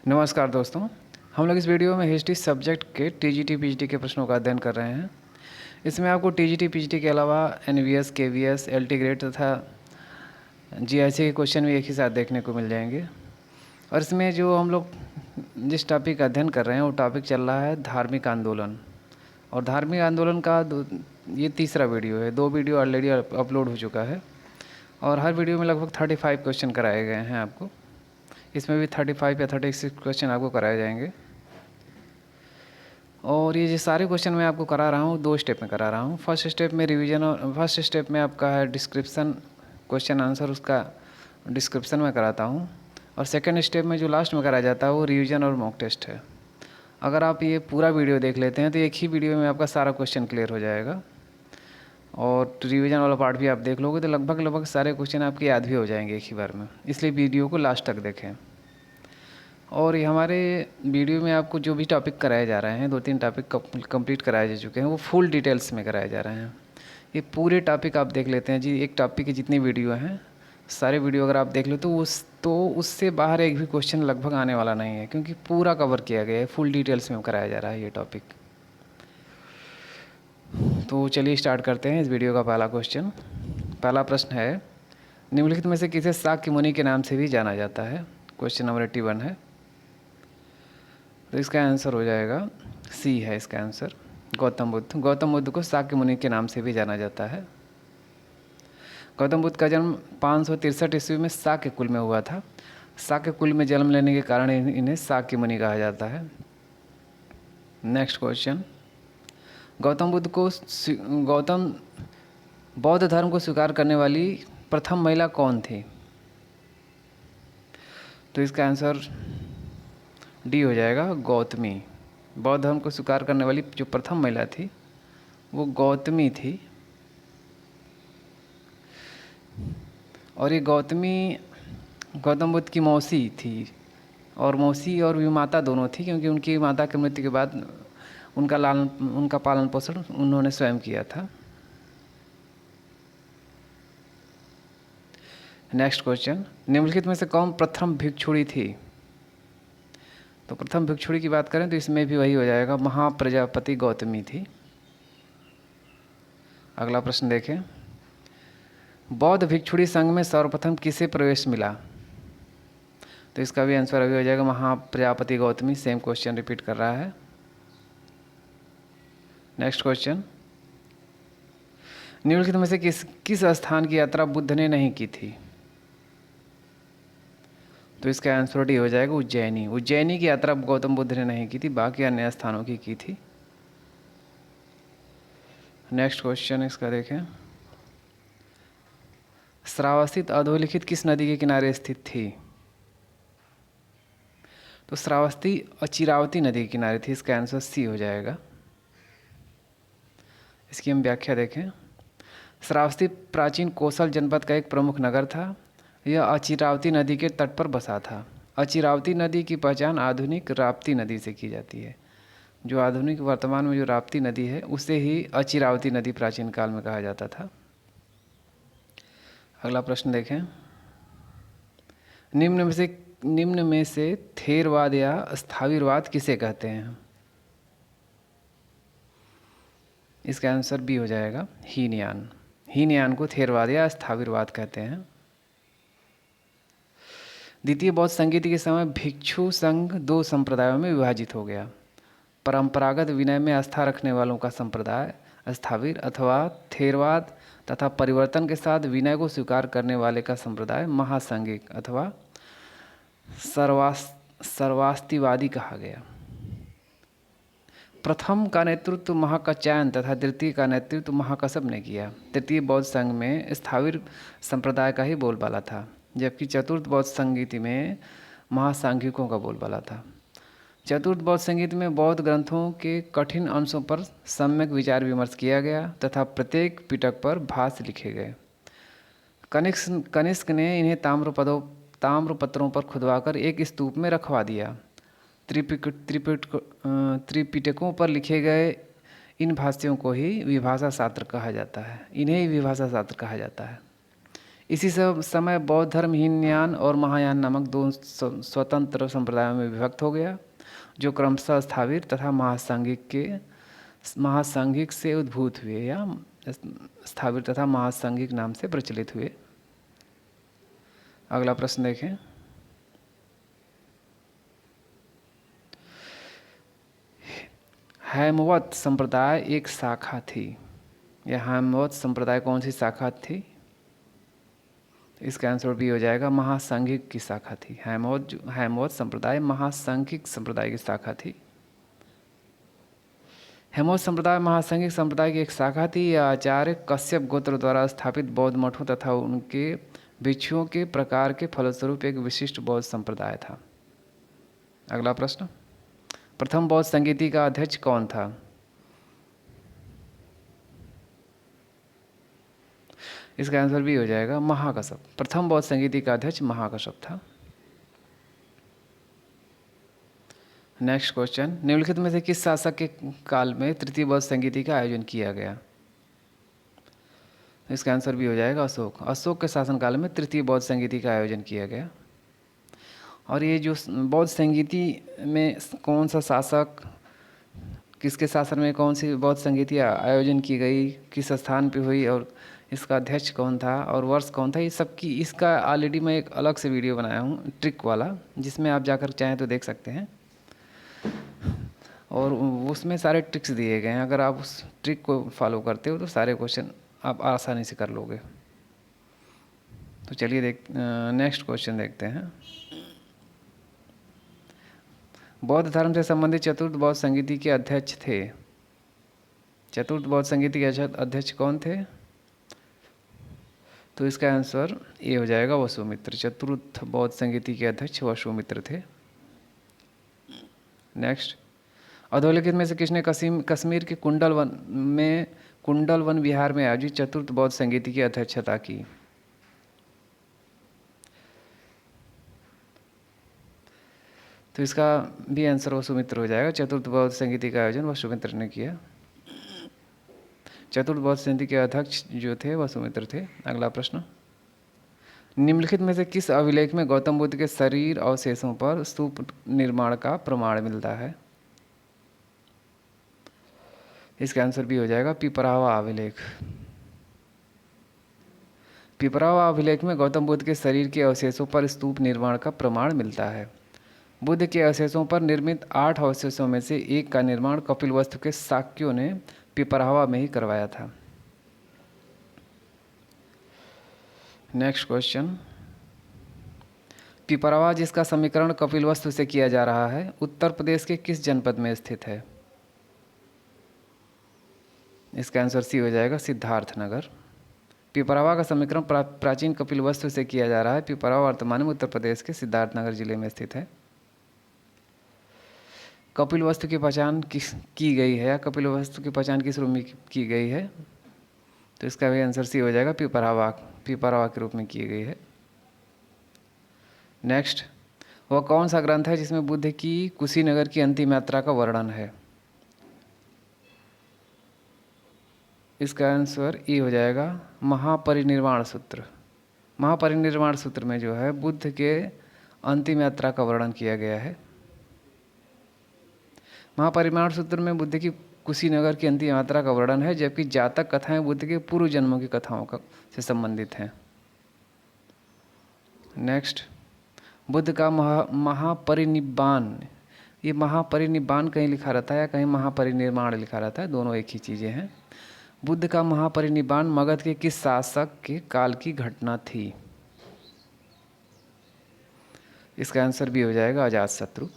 नमस्कार दोस्तों, हम लोग इस वीडियो में हिस्ट्री सब्जेक्ट के टीजीटी पीजीटी के प्रश्नों का अध्ययन कर रहे हैं। इसमें आपको टीजीटी पीजीटी के अलावा एनवीएस, केवीएस, एलटी ग्रेड तथा जीआईसी के क्वेश्चन भी एक ही साथ देखने को मिल जाएंगे। और इसमें जो हम लोग जिस टॉपिक का अध्ययन कर रहे हैं वो टॉपिक चल रहा है धार्मिक आंदोलन। और धार्मिक आंदोलन का ये तीसरा वीडियो है। 2 वीडियो ऑलरेडी अपलोड हो चुका है और हर वीडियो में लगभग 35 क्वेश्चन कराए गए हैं आपको। इसमें भी 35 या 36 क्वेश्चन आपको कराए जाएंगे। और ये जो सारे क्वेश्चन मैं आपको करा रहा हूँ 2 स्टेप में करा रहा हूँ। फर्स्ट स्टेप में रिवीजन और फर्स्ट स्टेप में आपका है डिस्क्रिप्शन, क्वेश्चन आंसर उसका डिस्क्रिप्शन में कराता हूँ। और सेकंड स्टेप में जो लास्ट में कराया जाता है वो रिवीजन और मॉक टेस्ट है। अगर आप ये पूरा वीडियो देख लेते हैं तो एक ही वीडियो में आपका सारा क्वेश्चन क्लियर हो जाएगा। और रिवीजन वाला पार्ट भी आप देख लोगे तो लगभग सारे क्वेश्चन आपके याद भी हो जाएंगे एक ही बार में। इसलिए वीडियो को लास्ट तक देखें। और ये हमारे वीडियो में आपको जो भी टॉपिक कराए जा रहे हैं, 2-3 टॉपिक कंप्लीट कराए जा चुके हैं, वो फुल डिटेल्स में कराए जा रहे हैं। ये पूरे टॉपिक आप देख लेते हैं जी। एक टॉपिक की जितनी वीडियो हैं सारे वीडियो अगर आप देख लो तो उससे बाहर एक भी क्वेश्चन लगभग आने वाला नहीं है, क्योंकि पूरा कवर किया गया है, फुल डिटेल्स में कराया जा रहा है ये टॉपिक। तो चलिए स्टार्ट करते हैं इस वीडियो का पहला क्वेश्चन। पहला प्रश्न है, निम्नलिखित में से किसे शाक्य मुनि के नाम से भी जाना जाता है? क्वेश्चन नंबर 81 है। तो इसका आंसर हो जाएगा सी है इसका आंसर, गौतम बुद्ध। गौतम बुद्ध को शाक्य मुनि के नाम से भी जाना जाता है। गौतम बुद्ध का जन्म 563 ईस्वी में शाक्य कुल में हुआ था। शाक्य कुल में जन्म लेने के कारण इन्हें शाक्य मुनि कहा जाता है। नेक्स्ट क्वेश्चन, गौतम बौद्ध धर्म को स्वीकार करने वाली प्रथम महिला कौन थी? तो इसका आंसर डी हो जाएगा, गौतमी। बौद्ध धर्म को स्वीकार करने वाली जो प्रथम महिला थी वो गौतमी थी। और ये गौतमी गौतम बुद्ध की मौसी थी, और मौसी और भी माता दोनों थी, क्योंकि उनकी माता की मृत्यु के बाद उनका पालन पोषण उन्होंने स्वयं किया था। नेक्स्ट क्वेश्चन, निम्नलिखित में से कौन प्रथम भिक्षुणी थी? तो प्रथम भिक्षुणी की बात करें तो इसमें भी वही हो जाएगा, महाप्रजापति गौतमी थी। अगला प्रश्न देखें, बौद्ध भिक्षुणी संघ में सर्वप्रथम किसे प्रवेश मिला? तो इसका भी आंसर अभी हो जाएगा, Mahaprajapati Gautami. Same question repeat कर रहा है। नेक्स्ट क्वेश्चन, निम्नलिखित में से किस स्थान की यात्रा बुद्ध ने नहीं की थी? तो इसका आंसर डी हो जाएगा, उज्जैनी। उज्जैनी की यात्रा गौतम बुद्ध ने नहीं की थी, बाकी अन्य स्थानों की थी। नेक्स्ट क्वेश्चन इसका देखें, श्रावस्ती अधोलिखित किस नदी के किनारे स्थित थी? तो श्रावस्ती अचिरावती नदी के किनारे थी। इसका आंसर सी हो जाएगा। इसकी हम व्याख्या देखें, श्रावस्ती प्राचीन कौशल जनपद का एक प्रमुख नगर था। यह अचिरावती नदी के तट पर बसा था। अचिरावती नदी की पहचान आधुनिक राप्ती नदी से की जाती है। जो आधुनिक वर्तमान में जो राप्ती नदी है उसे ही अचिरावती नदी प्राचीन काल में कहा जाता था। अगला प्रश्न देखें, निम्न में से थेरवाद या स्थाविरवाद किसे कहते हैं? इसका आंसर बी हो जाएगा, हीनयान। हीनयान को थेरवाद या स्थाविरवाद कहते हैं। द्वितीय बौद्ध संगीति के समय भिक्षु संघ 2 संप्रदायों में विभाजित हो गया। परंपरागत विनय में आस्था रखने वालों का संप्रदाय स्थाविर अथवा थेरवाद तथा परिवर्तन के साथ विनय को स्वीकार करने वाले का संप्रदाय महासांगिक अथवा सर्वास्तिवादी कहा गया। प्रथम का नेतृत्व महाकात्यायन तथा द्वितीय का नेतृत्व महाकश्यप ने किया। तृतीय बौद्ध संघ में स्थाविर संप्रदाय का ही बोलबाला था, जबकि चतुर्थ बौद्ध संगीति में महासांघिकों का बोलबाला था। चतुर्थ बौद्ध संगीत में बौद्ध ग्रंथों के कठिन अंशों पर सम्यक विचार विमर्श किया गया तथा प्रत्येक पिटक पर भाष्य लिखे गए। कनिष्क ने इन्हें ताम्रपत्रों पर खुदवाकर एक स्तूप में रखवा दिया। त्रिपिटकों पर लिखे गए इन भाष्यों को ही विभाषा शास्त्र कहा जाता है। इन्हें ही विभाषा शास्त्र कहा जाता है। इसी समय बौद्ध धर्म हीनयान और महायान नामक दो स्वतंत्र संप्रदायों में विभक्त हो गया, जो क्रमशः स्थाविर तथा महासांघिक से उद्भूत हुए या स्थाविर तथा महासांघिक नाम से प्रचलित हुए। अगला प्रश्न देखें। हेमवत संप्रदाय एक शाखा थी। यह हेमवत संप्रदाय कौन सी शाखा थी? इसका आंसर भी हो जाएगा महासांघिक की शाखा थी। हेमवत संप्रदाय महासांघिक संप्रदाय की शाखा थी। हेमवत संप्रदाय महासांघिक संप्रदाय की एक शाखा थी। यह आचार्य कश्यप गोत्र द्वारा स्थापित बौद्ध मठों तथा उनके भिक्षुओं के प्रकार के फलस्वरूप एक विशिष्ट बौद्ध संप्रदाय था। अगला प्रश्न, प्रथम बौद्ध संगीति का अध्यक्ष कौन था? इसका आंसर भी हो जाएगा महाकश्यप। प्रथम बौद्ध संगीति का अध्यक्ष महाकश्यप था। नेक्स्ट क्वेश्चन, निम्नलिखित में से किस शासक के काल में तृतीय बौद्ध संगीति का आयोजन किया गया? इसका आंसर भी हो जाएगा अशोक। अशोक के शासनकाल में तृतीय बौद्ध संगीति का आयोजन किया गया। और ये जो बौद्ध संगीति में कौन सा शासक, किसके शासन में कौन सी बौद्ध संगीति आयोजन की गई, किस स्थान पे हुई और इसका अध्यक्ष कौन था और वर्ष कौन था, ये सब की इसका ऑलरेडी मैं एक अलग से वीडियो बनाया हूँ ट्रिक वाला, जिसमें आप जाकर चाहें तो देख सकते हैं। और उसमें सारे ट्रिक्स दिए गए हैं। अगर आप उस ट्रिक को फॉलो करते हो तो सारे क्वेश्चन आप आसानी से कर लोगे। तो चलिए नेक्स्ट क्वेश्चन देखते हैं। बौद्ध धर्म से संबंधित चतुर्थ बौद्ध संगीति के अध्यक्ष थे। चतुर्थ बौद्ध संगीति के अध्यक्ष कौन थे? तो इसका आंसर ये हो जाएगा वसुमित्र। चतुर्थ बौद्ध संगीति के अध्यक्ष वसुमित्र थे। नेक्स्ट, अधोलिखित में से किसने कश्मीर के कुंडलवन विहार में आयोजित चतुर्थ बौद्ध संगीति की अध्यक्षता की? तो इसका भी आंसर वसुमित्र हो जाएगा। चतुर्थ बौद्ध संगीति का आयोजन वसुमित्र ने किया। चतुर्थ बौद्ध संगीति के अध्यक्ष जो थे वसुमित्र थे। अगला प्रश्न, निम्नलिखित में से किस अभिलेख में गौतम बुद्ध के शरीर अवशेषों पर स्तूप निर्माण का प्रमाण मिलता है? इसका आंसर भी हो जाएगा पिपरावा अभिलेख। पिपरावा अभिलेख में गौतम बुद्ध के शरीर के अवशेषों पर स्तूप निर्माण का प्रमाण मिलता है। बुद्ध के अवशेषों पर निर्मित 8 अवशेषों में से एक का निर्माण कपिलवस्तु के शाक्यों ने पिपरावा में ही करवाया था। नेक्स्ट क्वेश्चन, पिपरावा जिसका समीकरण कपिलवस्तु से किया जा रहा है, उत्तर प्रदेश के किस जनपद में स्थित है? इसका आंसर सी हो जाएगा सिद्धार्थनगर। पिपरावा का समीकरण प्राचीन कपिलवस्तु से किया जा रहा है। पिपरावा वर्तमान में उत्तर प्रदेश के सिद्धार्थनगर जिले में स्थित है। कपिलवस्तु की पहचान की गई है या कपिलवस्तु की पहचान किस रूप में की गई है? तो इसका भी आंसर सी हो जाएगा पिपरावा के रूप में की गई है। नेक्स्ट, वह कौन सा ग्रंथ है जिसमें बुद्ध की कुशीनगर की अंतिम यात्रा का वर्णन है? इसका आंसर ये हो जाएगा महापरिनिर्वाण सूत्र। महापरिनिर्वाण सूत्र में जो है बुद्ध के अंतिम यात्रा का वर्णन किया गया है। महापरिनिर्वाण सूत्र में बुद्ध की कुशीनगर की अंतिम यात्रा का वर्णन है, जबकि जातक कथाएं बुद्ध के पूर्व जन्मों की कथाओं से संबंधित हैं। नेक्स्ट, बुद्ध का महापरिनिब्बान, ये महापरिनिब्बान कहीं लिखा रहता है या कहीं महापरिनिर्वाण लिखा रहता है, दोनों एक ही चीज़ें हैं। बुद्ध का महापरिनिब्बान मगध के किस शासक के काल की घटना थी? इसका आंसर भी हो जाएगा अजातशत्रु।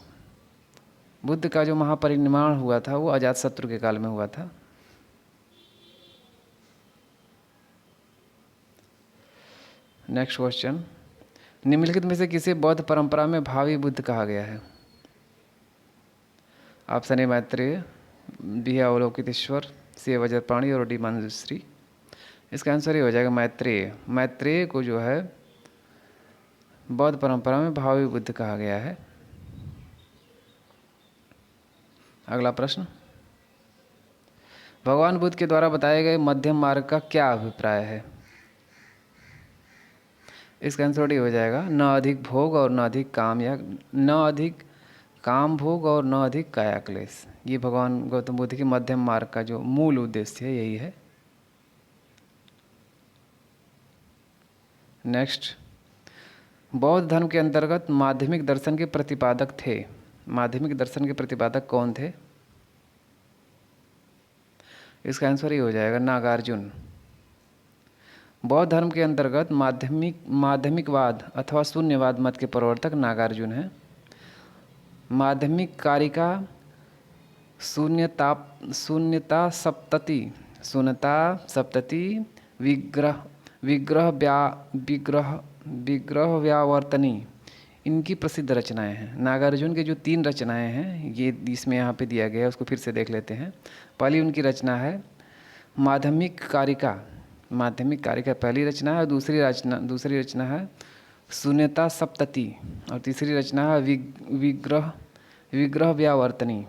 बुद्ध का जो महापरिनिर्वाण हुआ था वो अजातशत्रु के काल में हुआ था। नेक्स्ट क्वेश्चन, निम्नलिखित में से किसे बौद्ध परंपरा में भावी बुद्ध कहा गया है? Option A Maitreya, B Avalokiteshvara, C Vajrapani और डी मंजुश्री। इसका आंसर ये हो जाएगा मैत्रेय। मैत्रेय को जो है बौद्ध परंपरा में भावी बुद्ध कहा गया है। अगला प्रश्न, भगवान बुद्ध के द्वारा बताए गए मध्यम मार्ग का क्या अभिप्राय है? इसका आंसर डी हो जाएगा, न अधिक भोग और न अधिक काम, या न अधिक काम भोग और न अधिक काया क्लेश। ये भगवान गौतम बुद्ध के मध्यम मार्ग का जो मूल उद्देश्य है यही है। नेक्स्ट, बौद्ध धर्म के अंतर्गत माध्यमिक दर्शन के प्रतिपादक थे। माध्यमिक दर्शन के प्रतिपादक कौन थे? इसका आंसर ये हो जाएगा नागार्जुन। बौद्ध धर्म के अंतर्गत माध्यमिकवाद अथवा शून्यवाद मत के प्रवर्तक नागार्जुन हैं। माध्यमिक कारिका शून्यता सप्तति विग्रह व्यावर्तनी, इनकी प्रसिद्ध रचनाएं हैं। नागार्जुन के जो 3 रचनाएं हैं ये इसमें यहाँ पे दिया गया है, उसको फिर से देख लेते हैं। पहली उनकी रचना है माध्यमिक कारिका पहली रचना है, और दूसरी रचना है शून्यता सप्तति, और तीसरी रचना है विग्रह व्यावर्तनी।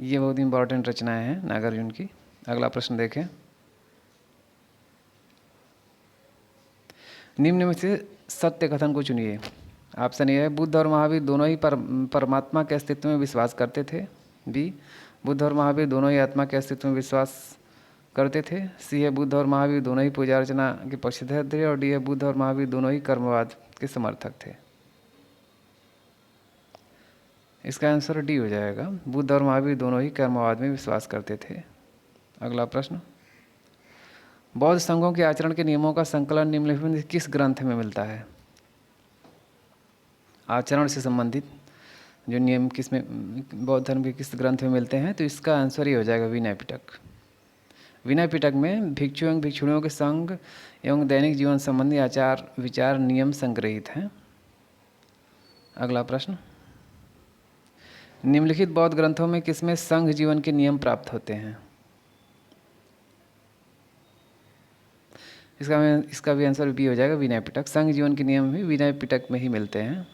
ये बहुत इंपॉर्टेंट रचनाएं हैं नागार्जुन की। अगला प्रश्न देखें, निम्न में से सत्य कथन को चुनिए। ऑप्शन ए है, बुद्ध और महावीर दोनों ही परमात्मा के अस्तित्व में विश्वास करते थे। बी, बुद्ध और महावीर दोनों ही आत्मा के अस्तित्व में विश्वास करते थे। सी है, बुद्ध और महावीर दोनों ही पूजा अर्चना के पक्षधर थे। और डी है, बुद्ध और महावीर दोनों ही कर्मवाद के समर्थक थे। इसका आंसर डी हो जाएगा, बुद्ध और महावीर दोनों ही कर्मवाद में विश्वास करते थे। अगला प्रश्न, बौद्ध संघों के आचरण के नियमों का संकलन निम्नलिखित में किस ग्रंथ में मिलता है? आचरण से संबंधित जो नियम किसमें, बौद्ध धर्म के किस ग्रंथ में मिलते हैं? तो इसका आंसर ये हो जाएगा विनय पिटक। विनय पिटक में भिक्षु एवं भिक्षुणियों के संग एवं दैनिक जीवन संबंधी आचार विचार नियम संग्रहित हैं। अगला प्रश्न, निम्नलिखित बौद्ध ग्रंथों में किसमें संघ जीवन के नियम प्राप्त होते हैं? इसका भी आंसर बी हो जाएगा, विनय पिटक। संघ जीवन के नियम भी विनय पिटक में ही मिलते हैं।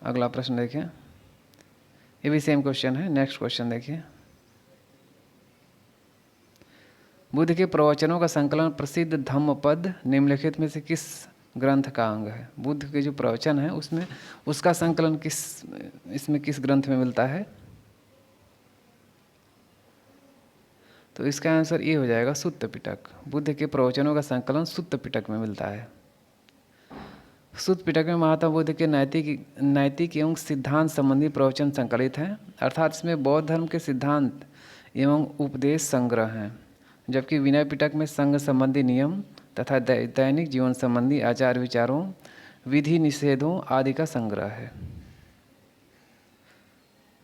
अगला प्रश्न देखिए, ये भी सेम क्वेश्चन है। नेक्स्ट क्वेश्चन देखिए, बुद्ध के प्रवचनों का संकलन प्रसिद्ध धम्मपद निम्नलिखित में से किस ग्रंथ का अंग है? बुद्ध के जो प्रवचन है उसमें उसका संकलन किस ग्रंथ में मिलता है? तो इसका आंसर ये हो जाएगा सुत्त पिटक। बुद्ध के प्रवचनों का संकलन सुत्त पिटक में मिलता है। सुत्त पिटक में महात्मा बुद्ध के नैतिक एवं सिद्धांत संबंधी प्रवचन संकलित हैं, अर्थात इसमें बौद्ध धर्म के सिद्धांत एवं उपदेश संग्रह हैं। जबकि विनय पिटक में संघ संबंधी नियम तथा दैनिक जीवन संबंधी आचार विचारों, विधि निषेधों आदि का संग्रह है।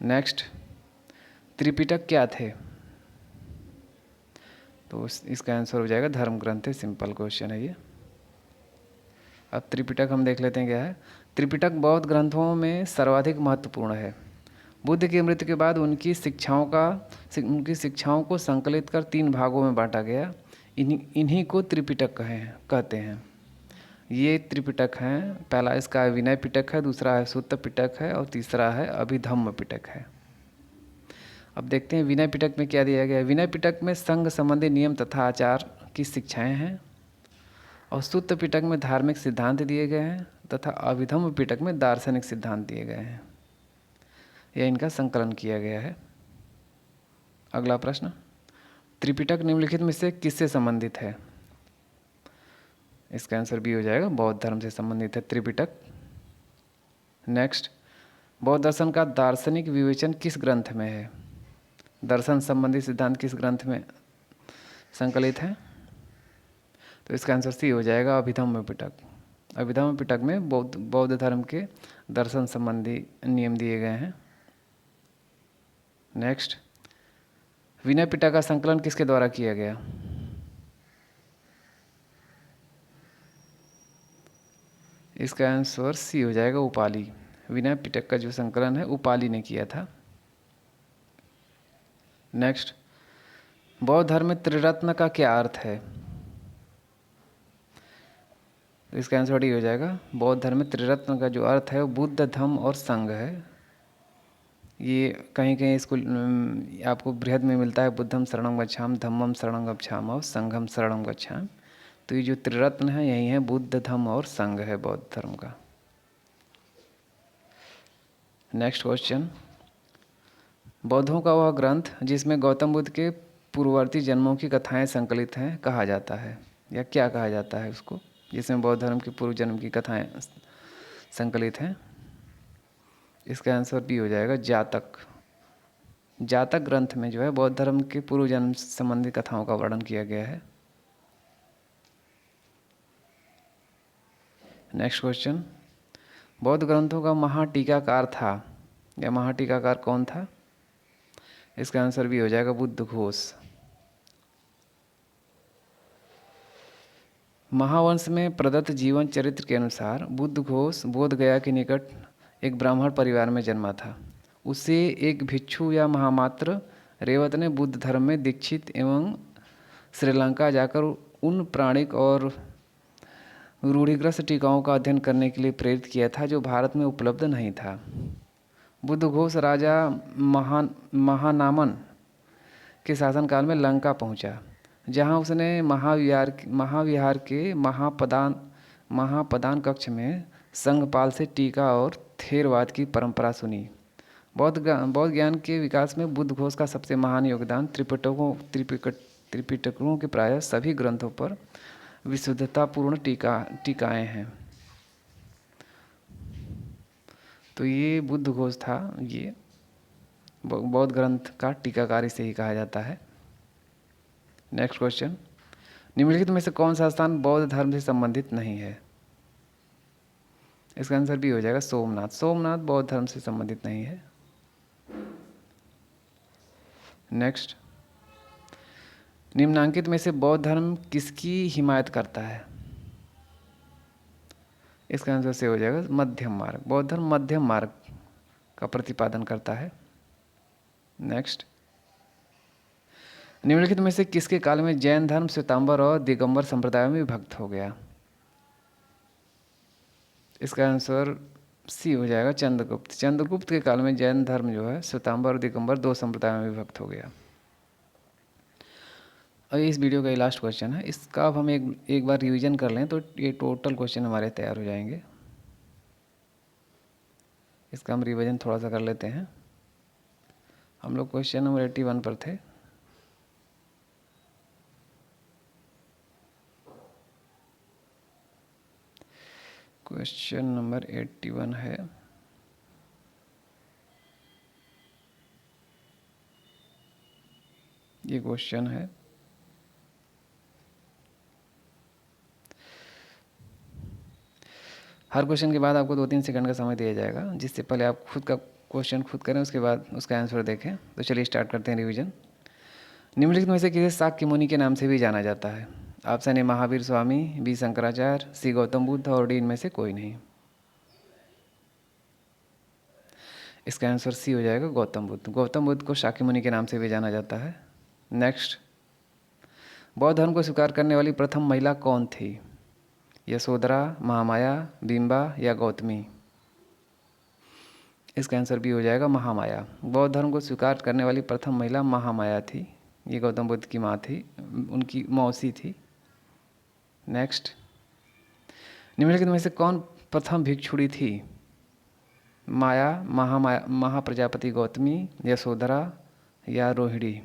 नेक्स्ट, त्रिपिटक क्या थे? तो इसका आंसर हो जाएगा धर्म ग्रंथ है। सिंपल क्वेश्चन है ये। अब त्रिपिटक हम देख लेते हैं क्या है। त्रिपिटक बौद्ध ग्रंथों में सर्वाधिक महत्वपूर्ण है। बुद्ध की मृत्यु के बाद उनकी शिक्षाओं को संकलित कर 3 भागों में बांटा गया। इन्हीं को त्रिपिटक कहते हैं। ये त्रिपिटक हैं। पहला इसका विनय पिटक है, दूसरा है सुत्त पिटक है, और तीसरा है अभिधम्म पिटक है। अब देखते हैं विनय पिटक में क्या दिया गया है। विनय पिटक में संघ संबंधी नियम तथा आचार की शिक्षाएं हैं, और सुत्त पिटक में धार्मिक सिद्धांत दिए गए हैं, तथा अभिधम्म पिटक में दार्शनिक सिद्धांत दिए गए हैं। यह इनका संकलन किया गया है। अगला प्रश्न, त्रिपिटक निम्नलिखित में से किससे संबंधित है? इसका आंसर भी हो जाएगा, बौद्ध धर्म से संबंधित है त्रिपिटक। नेक्स्ट, बौद्ध दर्शन का दार्शनिक विवेचन किस ग्रंथ में है? दर्शन संबंधी सिद्धांत किस ग्रंथ में संकलित है? तो इसका आंसर सी हो जाएगा, अभिधम्म पिटक। अभिधम्म पिटक में बौद्ध धर्म के दर्शन संबंधी नियम दिए गए हैं। नेक्स्ट, विनय पिटक का संकलन किसके द्वारा किया गया? इसका आंसर सी हो जाएगा, उपाली। विनय पिटक का जो संकलन है उपाली ने किया था। नेक्स्ट, बौद्ध धर्म में त्रिरत्न का क्या अर्थ है? इसका आंसर डी हो जाएगा। बौद्ध धर्म में त्रिरत्न का जो अर्थ है वो बुद्ध, धम्म और संघ है। ये कहीं कहीं इसको आपको बृहद में मिलता है, बुद्धम शरणं गच्छामि, धम्मम शरणं गच्छामि और संघम शरणं गच्छामि। तो ये जो त्रिरत्न है यही है बुद्ध, धम्म और संघ है बौद्ध धर्म का। नेक्स्ट क्वेश्चन, बौद्धों का वह ग्रंथ जिसमें गौतम बुद्ध के पूर्ववर्ती जन्मों की कथाएं संकलित हैं कहा जाता है, या क्या कहा जाता है उसको, जिसमें बौद्ध धर्म के पूर्व जन्म की कथाएं संकलित हैं? इसका आंसर बी हो जाएगा, जातक। जातक ग्रंथ में जो है बौद्ध धर्म के पूर्व जन्म से संबंधित कथाओं का वर्णन किया गया है। नेक्स्ट क्वेश्चन, बौद्ध ग्रंथों का महाटीकाकार था या महाटीकाकार कौन था? इसका आंसर भी हो जाएगा बुद्ध घोष। महावंश में प्रदत्त जीवन चरित्र के अनुसार बुद्ध घोष बोध गया के निकट एक ब्राह्मण परिवार में जन्मा था। उसे एक भिक्षु या महामात्र रेवत ने बुद्ध धर्म में दीक्षित एवं श्रीलंका जाकर उन प्राणिक और रूढ़िग्रस्त टीकाओं का अध्ययन करने के लिए प्रेरित किया था जो भारत में उपलब्ध नहीं था। बुद्ध घोष राजा महानामन के शासनकाल में लंका पहुंचा, जहां उसने महाविहार के महापदान कक्ष में संघपाल से टीका और थेरवाद की परंपरा सुनी। बौद्ध ज्ञान के विकास में बुद्ध घोष का सबसे महान योगदान त्रिपिटकों के प्रायः सभी ग्रंथों पर विशुद्धतापूर्ण टीकाएं हैं। तो ये बुद्ध घोष था, ये बौद्ध ग्रंथ का टीकाकार इसे ही कहा जाता है। नेक्स्ट क्वेश्चन, निम्नलिखित में से कौन सा स्थान बौद्ध धर्म से संबंधित नहीं है? इसका आंसर भी हो जाएगा सोमनाथ। सोमनाथ बौद्ध धर्म से संबंधित नहीं है। नेक्स्ट, निम्नांकित में से बौद्ध धर्म किसकी हिमायत करता है? इसका आंसर से हो जाएगा मध्यम मार्ग। बौद्ध धर्म मध्यम मार्ग का प्रतिपादन करता है। नेक्स्ट, निम्नलिखित में से किसके काल में जैन धर्म श्वेतांबर और दिगंबर संप्रदायों में विभक्त हो गया? इसका आंसर सी हो जाएगा चंद्रगुप्त। चंद्रगुप्त के काल में जैन धर्म जो है श्वेतांबर और दिगंबर दो संप्रदायों में विभक्त हो गया। और इस वीडियो का ये लास्ट क्वेश्चन है, इसका अब हम एक बार रिवीजन कर लें तो ये टोटल क्वेश्चन हमारे तैयार हो जाएंगे। इसका हम रिवीजन थोड़ा सा कर लेते हैं। हम लोग क्वेश्चन नंबर 81 पर थे। क्वेश्चन नंबर 81 है, ये क्वेश्चन है हर क्वेश्चन के बाद आपको 2-3 सेकंड का समय दिया जाएगा, जिससे पहले आप खुद का क्वेश्चन खुद करें, उसके बाद उसका आंसर देखें। तो चलिए स्टार्ट करते हैं रिवीजन। निम्नलिखित में से किसे शाक्य मुनि के नाम से भी जाना जाता है? Option A Mahavir Swami, B Shankaracharya, C Gautam Buddha और डी इनमें से कोई नहीं। इसका आंसर सी हो जाएगा गौतम बुद्ध। गौतम बुद्ध को शाक्य मुनि के नाम से भी जाना जाता है। नेक्स्ट, बौद्ध धर्म को स्वीकार करने वाली प्रथम महिला कौन थी? यशोधरा, महामाया, बिंबा या गौतमी? इसका आंसर भी हो जाएगा महामाया। बौद्ध धर्म को स्वीकार करने वाली प्रथम महिला महामाया थी। ये गौतम बुद्ध की माँ थी, उनकी मौसी थी। नेक्स्ट, निम्नलिखित में से कौन प्रथम भिक्षुणी थी? माया, महाप्रजापति गौतमी, यशोधरा या रोहिणी?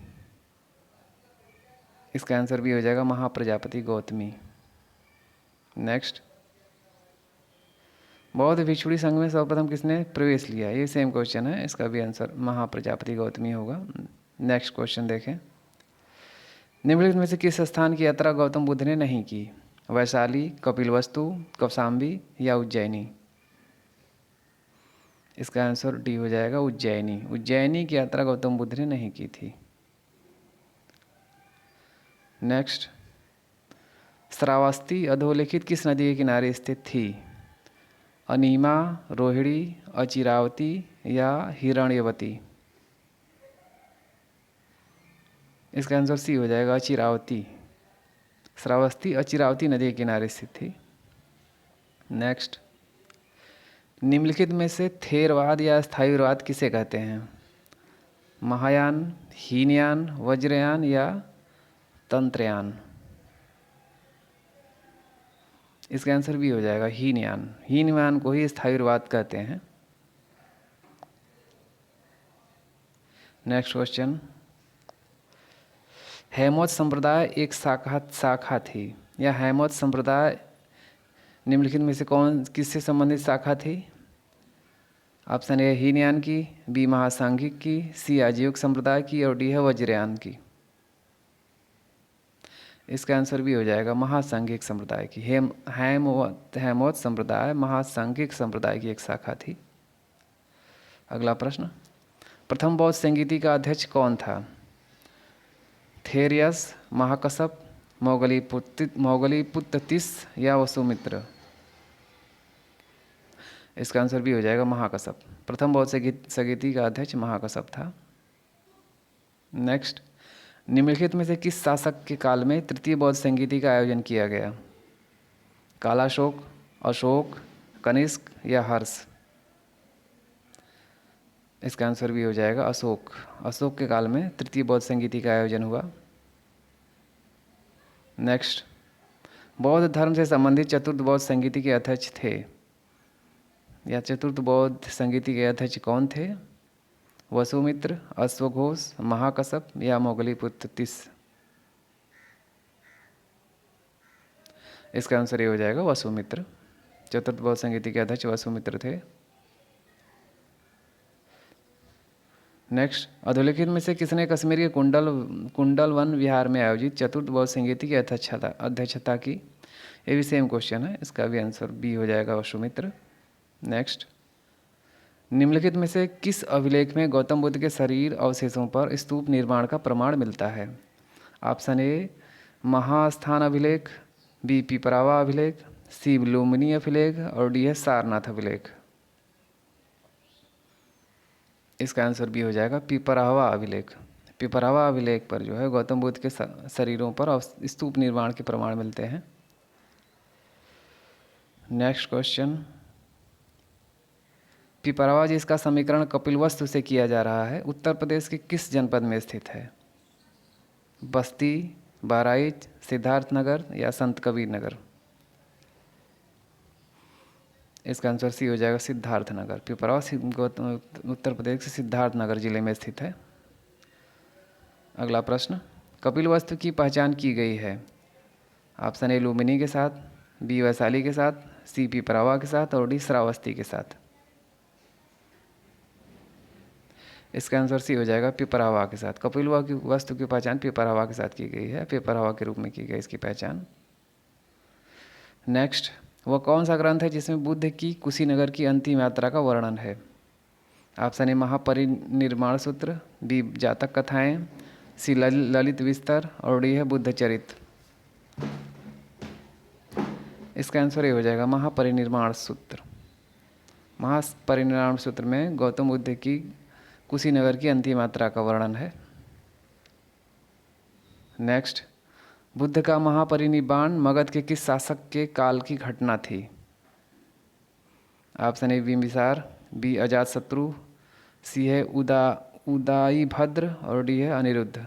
इसका आंसर भी हो जाएगा महाप्रजापति गौतमी। नेक्स्ट, बौद्ध भिक्षुणी संघ में सर्वप्रथम किसने प्रवेश लिया? ये सेम क्वेश्चन है, इसका भी आंसर महाप्रजापति गौतमी होगा। नेक्स्ट क्वेश्चन देखें, निम्नलिखित में से किस स्थान की यात्रा गौतम बुद्ध ने नहीं की? वैशाली, कपिलवस्तु, कौशाम्बी या उज्जैनी? इसका आंसर डी हो जाएगा उज्जैनी। उज्जैनी की यात्रा गौतम बुद्ध ने नहीं की थी। नेक्स्ट, श्रावस्ती अधोलिखित किस नदी के किनारे स्थित थी? अनीमा, रोहिणी, अचिरावती या हिरण्यवती? इसका आंसर सी हो जाएगा अचिरावती। श्रावस्ती अचिरावती नदी के किनारे स्थित थी। नेक्स्ट, निम्नलिखित में से थेरवाद या स्थायीवाद किसे कहते हैं? महायान, हीनयान, वज्रयान या तंत्रयान? इसका आंसर भी हो जाएगा हीनयान। हीनयान को ही स्थायरवाद कहते हैं। नेक्स्ट क्वेश्चन, हैमोद संप्रदाय एक शाखा थी, या हैमोद संप्रदाय निम्नलिखित में से कौन किससे संबंधित शाखा थी? ऑप्शन ए हीनयान की, बी महासांघिक की, सी आजीविक संप्रदाय की, और डी है वज्रयान की। इसका आंसर भी हो जाएगा महासांघिक संप्रदाय की। हैमोद संप्रदाय महासांघिक संप्रदाय की एक शाखा थी। अगला प्रश्न, प्रथम बौद्ध संगीति का अध्यक्ष कौन था? थेरियस, महाकश्यप, मौगलीपुत्तिस या वसुमित्र? इसका आंसर भी हो जाएगा महाकश्यप। प्रथम बौद्ध संगीति का अध्यक्ष महाकश्यप था। नेक्स्ट, निम्नलिखित में से किस शासक के काल में तृतीय बौद्ध संगीति का आयोजन किया गया? कालाशोक, अशोक, कनिष्क या हर्ष? इसका आंसर भी हो जाएगा अशोक। अशोक के काल में तृतीय बौद्ध संगीति का आयोजन हुआ। नेक्स्ट, बौद्ध धर्म से संबंधित चतुर्थ बौद्ध संगीति के अध्यक्ष थे, या चतुर्थ बौद्ध संगीति के अध्यक्ष कौन थे? वसुमित्र, अश्वघोष, महाकश्यप या मौगलीपुत्तिस? इसका आंसर ये हो जाएगा वसुमित्र। चतुर्थ बौद्ध संगीति के अध्यक्ष वसुमित्र थे। नेक्स्ट, अधोलिखित में से किसने कश्मीर के कुंडल वन विहार में आयोजित चतुर्थ बौद्ध संगीति की अध्यक्षता की? ये भी सेम क्वेश्चन है, इसका भी आंसर बी हो जाएगा वसुमित्र। नेक्स्ट, निम्नलिखित में से किस अभिलेख में गौतम बुद्ध के शरीर अवशेषों पर स्तूप निर्माण का प्रमाण मिलता है? ऑप्शन ए महास्थान अभिलेख, बी पिपरावा अभिलेख, सी लुम्बिनी अभिलेख, और डी है सारनाथ अभिलेख। इसका आंसर भी हो जाएगा पिपरावा अभिलेख। पिपरावा अभिलेख पर जो है गौतम बुद्ध के शरीरों पर स्तूप निर्माण के प्रमाण मिलते हैं। नेक्स्ट क्वेश्चन, पिपरावा जिसका समीकरण कपिलवस्तु से किया जा रहा है, उत्तर प्रदेश के किस जनपद में स्थित है? बस्ती, बहराइच, सिद्धार्थनगर या संत कबीर नगर? इसका आंसर सी हो जाएगा सिद्धार्थनगर। पिपरावा उत्तर प्रदेश के सिद्धार्थनगर जिले में स्थित है। अगला प्रश्न, कपिलवस्तु की पहचान की गई है? ऑप्शन ए लुम्बिनी के साथ, बी वैशाली के साथ, सी पिपरावा के साथ, और डी श्रावस्ती के साथ? इसका आंसर सी हो जाएगा पिपरावा के साथ। कपिलवस्तु की पहचान पिपरावा के साथ की गई है, पिपरावा के रूप में की गई इसकी पहचान। नेक्स्ट, वह कौन सा ग्रंथ है जिसमें बुद्ध की कुशीनगर की अंतिम यात्रा का वर्णन है? ऑप्शन ए महापरिनिर्वाण सूत्र, बी जातक कथाएं, सी ललित विस्तर, और डी है बुद्ध चरित? इसका आंसर ये हो जाएगा महापरिनिर्वाण सूत्र। महापरिनिर्वाण सूत्र में गौतम बुद्ध की कुशीनगर की अंतिम यात्रा का वर्णन है। नेक्स्ट, बुद्ध का महापरिनिर्वाण मगध के किस शासक के काल की घटना थी? Option A Bimbisara, B Ajatashatru, C है उदयभद्र, और डी है अनिरुद्ध?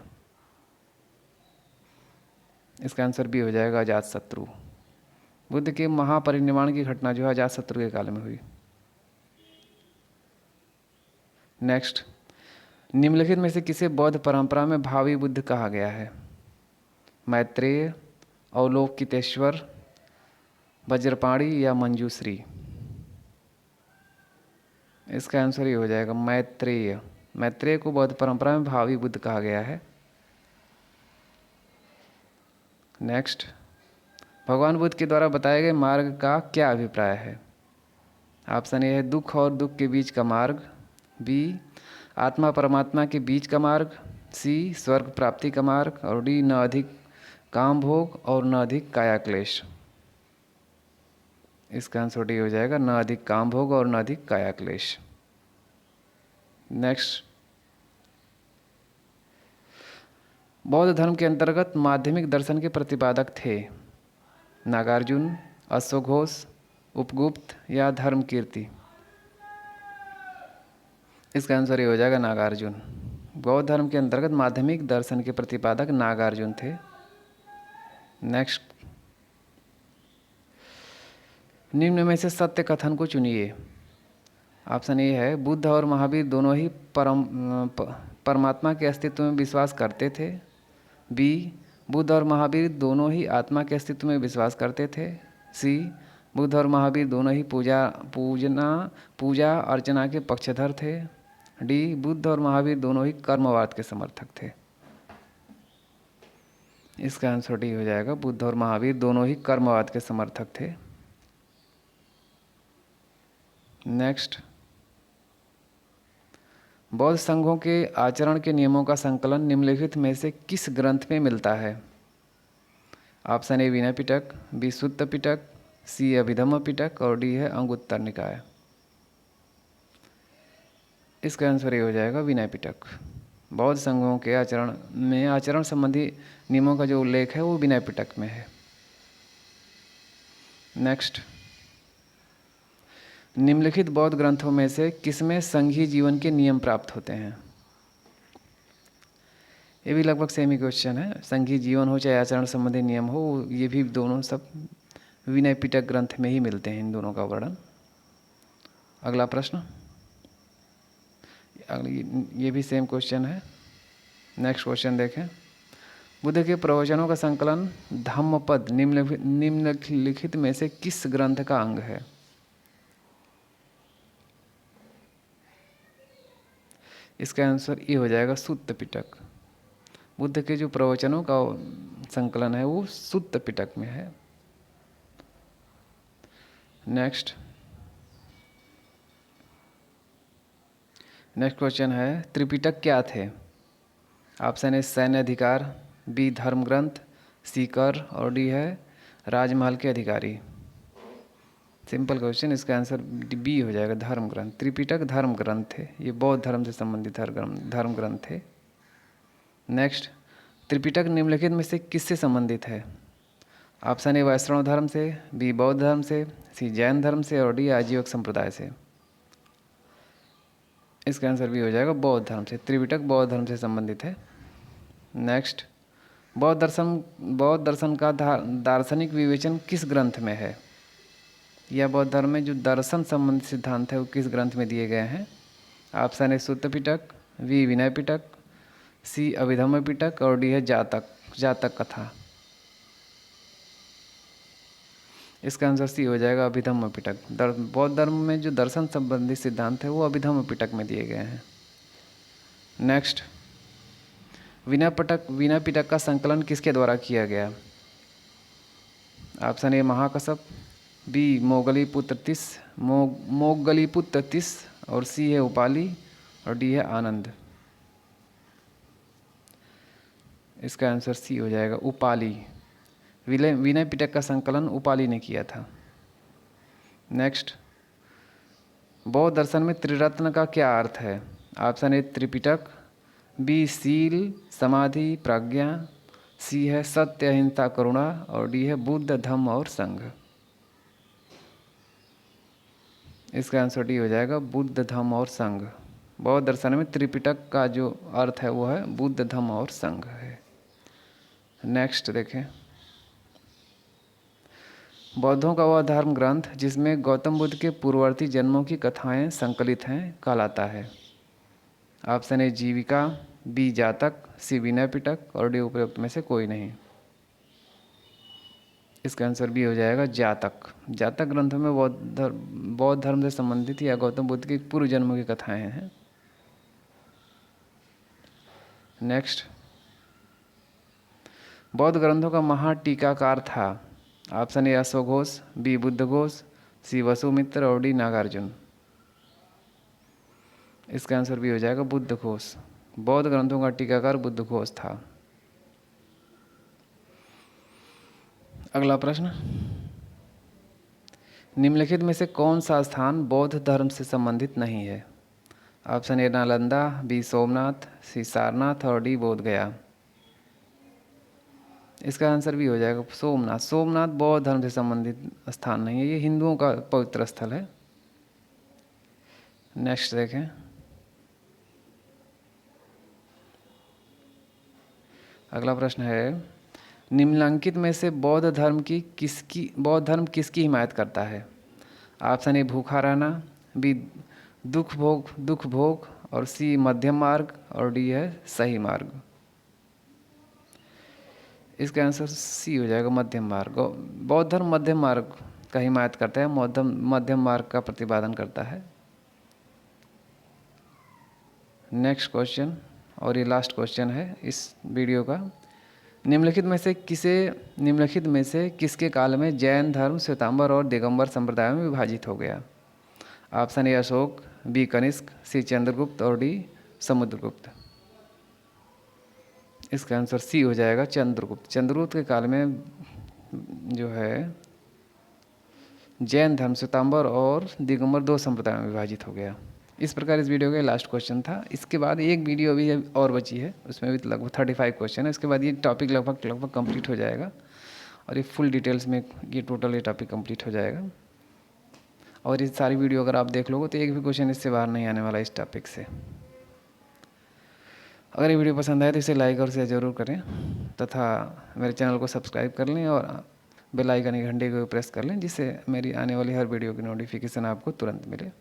इसका आंसर भी हो जाएगा अजातशत्रु। बुद्ध के महापरिनिर्वाण की घटना जो है अजातशत्रु के काल में हुई। नेक्स्ट, निम्नलिखित में से किसे बौद्ध परंपरा में भावी बुद्ध कहा गया है? मैत्रेय, अवलोकितेश्वर, वज्रपाणी या मंजूश्री? इसका आंसर ये हो जाएगा मैत्रेय। मैत्रेय को बौद्ध परंपरा में भावी बुद्ध कहा गया है। नेक्स्ट, भगवान बुद्ध के द्वारा बताए गए मार्ग का क्या अभिप्राय है? ऑप्शन ए है दुख और दुख के बीच का मार्ग, बी आत्मा परमात्मा के बीच का मार्ग, सी स्वर्ग प्राप्ति का मार्ग, और डी न अधिक काम भोग और न अधिक काया क्लेश? इसका आंसर डी हो जाएगा न अधिक काम भोग और न अधिक काया क्लेश। नेक्स्ट, बौद्ध धर्म के अंतर्गत माध्यमिक दर्शन के प्रतिपादक थे? नागार्जुन, अश्वघोष, उपगुप्त या धर्मकीर्ति? इसका आंसर ये हो जाएगा नागार्जुन। बौद्ध धर्म के अंतर्गत माध्यमिक दर्शन के प्रतिपादक नागार्जुन थे। नेक्स्ट, निम्न में से सत्य कथन को चुनिए। ऑप्शन ए है, बुद्ध और महावीर दोनों ही परमात्मा के अस्तित्व में विश्वास करते थे। बी, बुद्ध और महावीर दोनों ही आत्मा के अस्तित्व में विश्वास करते थे। सी, बुद्ध और महावीर दोनों ही पूजा अर्चना के पक्षधर थे। डी, बुद्ध और महावीर दोनों ही कर्मवाद के समर्थक थे। इसका आंसर डी हो जाएगा, बुद्ध और महावीर दोनों ही कर्मवाद के समर्थक थे। नेक्स्ट, बौद्ध संघों के आचरण के नियमों का संकलन निम्नलिखित में से किस ग्रंथ में मिलता है? ऑप्शन ए विनय पिटक, बी सुत्त पिटक, सी अभिधम्म पिटक और डी है अंगुत्तर निकाय। इसका आंसर ये हो जाएगा विनय पिटक। बौद्ध संघों के आचरण संबंधी नियमों का जो उल्लेख है वो विनय पिटक में है। नेक्स्ट, निम्नलिखित बौद्ध ग्रंथों में से किसमें संघीय जीवन के नियम प्राप्त होते हैं? ये भी लगभग सेम ही क्वेश्चन है। संघीय जीवन हो चाहे आचरण संबंधी नियम हो, ये भी दोनों सब विनय पिटक ग्रंथ में ही मिलते हैं, इन दोनों का वर्णन। अगला प्रश्न, ये भी सेम क्वेश्चन है। नेक्स्ट क्वेश्चन देखें, बुद्ध के प्रवचनों का संकलन धम्मपद निम्नलिखित में से किस ग्रंथ का अंग है? इसका आंसर ये हो जाएगा सुत्त पिटक। बुद्ध के जो प्रवचनों का संकलन है वो सुत्त पिटक में है। नेक्स्ट क्वेश्चन है, त्रिपिटक क्या थे? ऑप्शन ए सैन्य अधिकार, बी धर्म ग्रंथ, सी कर और डी है राजमहल के अधिकारी। सिंपल क्वेश्चन, इसका आंसर बी हो जाएगा धर्म ग्रंथ। त्रिपिटक धर्म ग्रंथ थे, ये बौद्ध धर्म से संबंधित धर्म ग्रंथ थे। नेक्स्ट, त्रिपिटक निम्नलिखित में से किससे संबंधित है? ऑप्शन ए वैष्णव धर्म से, बी बौद्ध धर्म से, सी जैन धर्म से और डी आजीवक संप्रदाय से। इसका आंसर भी हो जाएगा बौद्ध धर्म से। त्रिपिटक बौद्ध धर्म से संबंधित है। नेक्स्ट, बौद्ध दर्शन का दार्शनिक विवेचन किस ग्रंथ में है? या बौद्ध धर्म में जो दर्शन संबंधी सिद्धांत है वो किस ग्रंथ में दिए गए हैं? Option A Sutta Pitaka, B Vinaya Pitaka, सी अभिधम्म पिटक और डी है जातक कथा। इसका आंसर सी हो जाएगा अभिधम्म पिटक। बौद्ध धर्म में जो दर्शन संबंधी सिद्धांत है वो अभिधम्म पिटक में दिए गए हैं। नेक्स्ट, विनय पिटक का संकलन किसके द्वारा किया गया? Option A Mahakashyap, B Moggaliputta Tissa और सी है उपाली और डी है आनंद। इसका आंसर सी हो जाएगा उपाली। विनय पिटक का संकलन उपाली ने किया था। नेक्स्ट, बौद्ध दर्शन में त्रिरत्न का क्या अर्थ है? ऑप्शन ए त्रिपिटक, बी सील समाधि प्रज्ञा, सी है सत्य अहिंसा करुणा और डी है बुद्ध धम्म और संघ। इसका आंसर डी हो जाएगा बुद्ध धम्म और संघ। बौद्ध दर्शन में त्रिपिटक का जो अर्थ है वो है बुद्ध धम्म और संघ है। नेक्स्ट देखें, बौद्धों का वह धर्म ग्रंथ जिसमें गौतम बुद्ध के पूर्ववर्ती जन्मों की कथाएं संकलित हैं कहलाता है? ऑप्शन ए जीविका, बी जातक, सी विनय पिटक और डी उपरोक्त में से कोई नहीं। इसका आंसर बी हो जाएगा जातक। जातक ग्रंथों में बौद्ध धर्म से संबंधित या गौतम बुद्ध के पूर्व जन्मों की कथाएं हैं। नेक्स्ट, बौद्ध ग्रंथों का महाटीकाकार था? ऑप्शन ए अश्वघोष, बी बुद्धघोष, सी वसुमित्र और डी नागार्जुन। इसका आंसर भी हो जाएगा बुद्धघोष। बौद्ध ग्रंथों का टीकाकार बुद्धघोष था। अगला प्रश्न, निम्नलिखित में से कौन सा स्थान बौद्ध धर्म से संबंधित नहीं है? Option A Nalanda, B Somnath, C Sarnath और डी बोध गया। इसका आंसर भी हो जाएगा सोमनाथ। सोमनाथ बौद्ध धर्म से संबंधित स्थान नहीं है, ये हिंदुओं का पवित्र स्थल है। नेक्स्ट देखें, अगला प्रश्न है, निम्नलिखित में से बौद्ध धर्म किसकी हिमायत करता है? ऑप्शन ए भूखा रहना, बी दुख भोग और सी मध्यम मार्ग और डी है सही मार्ग। इसका आंसर सी हो जाएगा मध्यम मार्ग। बौद्ध धर्म मध्यम मार्ग का हिमायत करता है, मध्यम मार्ग का प्रतिपादन करता है। नेक्स्ट क्वेश्चन और ये लास्ट क्वेश्चन है इस वीडियो का। निम्नलिखित में से किसके काल में जैन धर्म श्वेतांबर और दिगंबर संप्रदाय में विभाजित हो गया? Option A Ashoka, B Kanishka, C Chandragupta और डी समुद्रगुप्त। इसका आंसर सी हो जाएगा चंद्रगुप्त। चंद्रगुप्त के काल में जो है जैन धर्म श्वेतांबर और दिगंबर 2 संप्रदाय में विभाजित हो गया। इस प्रकार इस वीडियो का लास्ट क्वेश्चन था। इसके बाद एक वीडियो भी और बची है, उसमें भी लगभग 35 क्वेश्चन है। इसके बाद ये टॉपिक लगभग कंप्लीट हो जाएगा और ये फुल डिटेल्स में ये टॉपिक कंप्लीट हो जाएगा। और ये सारी वीडियो अगर आप देख लोगे तो एक भी क्वेश्चन इससे बाहर नहीं आने वाला इस टॉपिक से। अगर ये वीडियो पसंद आए तो इसे लाइक और शेयर ज़रूर करें तथा मेरे चैनल को सब्सक्राइब कर लें और बेल आइकन घंटे को प्रेस कर लें, जिससे मेरी आने वाली हर वीडियो की नोटिफिकेशन आपको तुरंत मिले।